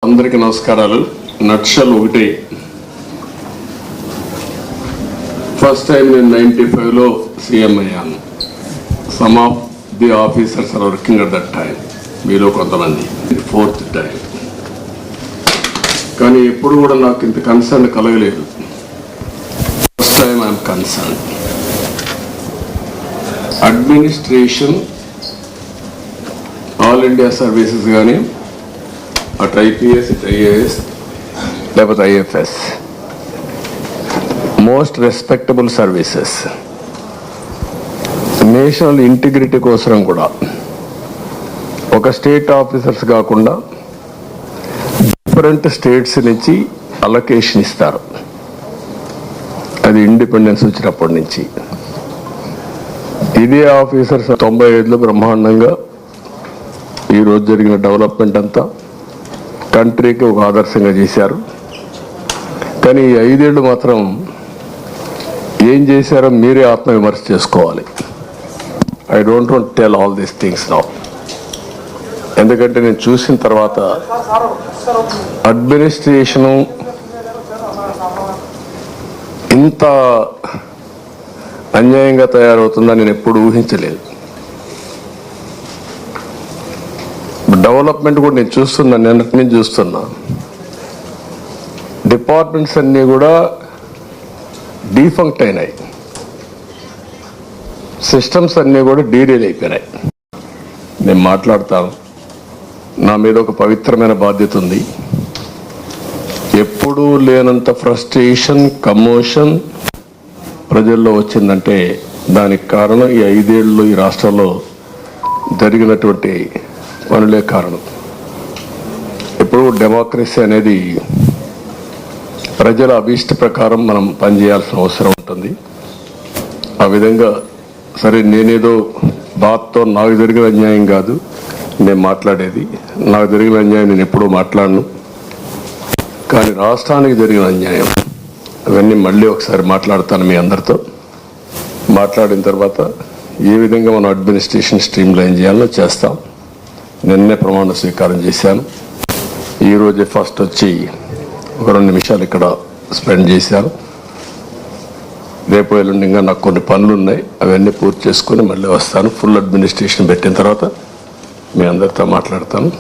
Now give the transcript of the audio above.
అందరికీ నమస్కారాలు. నక్షల్ ఒకటి ఫస్ట్ టైం నేను 95లో సీఎం అయ్యాను. Some of the officers are working at that time. మీలో కొంతమంది 4th టైం. కానీ ఎప్పుడు కూడా నాకు ఇంత కన్సర్న్ కలగలేదు. First time I'm concern. Administration all India services కానీ అటు ఐపీఎస్ ఇటు ఐఏఎస్ లేకపోతే IFS most respectable services. National integrity కోసం కూడా ఒక స్టేట్ ఆఫీసర్స్ కాకుండా డిఫరెంట్ స్టేట్స్ నుంచి అలొకేషన్ ఇస్తారు. అది ఇండిపెండెన్స్ వచ్చినప్పటి నుంచి. ఇదే ఆఫీసర్స్ 95లో బ్రహ్మాండంగా ఈరోజు జరిగిన డెవలప్మెంట్ అంతా కంట్రీకి ఒక ఆదర్శంగా చేశారు. కానీ ఈ 5 ఏళ్ళు మాత్రం ఏం చేశారో మీరే ఆత్మవిమర్శ చేసుకోవాలి. I don't want tell all these things now. ఎందుకంటే నేను చూసిన తర్వాత అడ్మినిస్ట్రేషను ఇంత అన్యాయంగా తయారవుతుందని నేను ఎప్పుడు ఊహించలేదు. డెవలప్మెంట్ కూడా నేను చూస్తున్నా, నిన్నటి నుంచి చూస్తున్నా. డిపార్ట్మెంట్స్ అన్నీ కూడా డీఫంక్ట్ అయినాయి. సిస్టమ్స్ అన్నీ కూడా డీరేల్ అయిపోయినాయి. నేను మాట్లాడతాను. నా మీద ఒక పవిత్రమైన బాధ్యత ఉంది. ఎప్పుడూ లేనంత ఫ్రస్ట్రేషన్, కమోషన్ ప్రజల్లో వచ్చిందంటే దానికి కారణం ఈ 5 ఏళ్ళు ఈ రాష్ట్రంలో జరిగినటువంటి పనులే కారణం. ఇప్పుడు డెమోక్రసీ అనేది ప్రజల అభీష్ట ప్రకారం మనం పనిచేయాల్సిన అవసరం ఉంటుంది. ఆ విధంగా సరే, నేనేదో బాధతో నాకు జరిగిన అన్యాయం కాదు నేను మాట్లాడేది. నాకు జరిగిన అన్యాయం నేను ఎప్పుడూ మాట్లాడను. కానీ రాష్ట్రానికి జరిగిన అన్యాయం అవన్నీ మళ్ళీ ఒకసారి మాట్లాడతాను మీ అందరితో. మాట్లాడిన తర్వాత ఏ విధంగా మనం అడ్మినిస్ట్రేషన్ స్ట్రీమ్ లైన్ చేయాలో చేస్తాం. నిన్నే ప్రమాణ స్వీకారం చేశాను. ఈరోజే ఫస్ట్ వచ్చి ఒక 2 నిమిషాలు ఇక్కడ స్పెండ్ చేశాను. రేపు ఎల్లుండి ఇంకా నాకు కొన్ని పనులు ఉన్నాయి. అవన్నీ పూర్తి చేసుకొని మళ్ళీ వస్తాను. ఫుల్ అడ్మినిస్ట్రేషన్ పెట్టిన తర్వాత మీ అందరితో మాట్లాడతాను.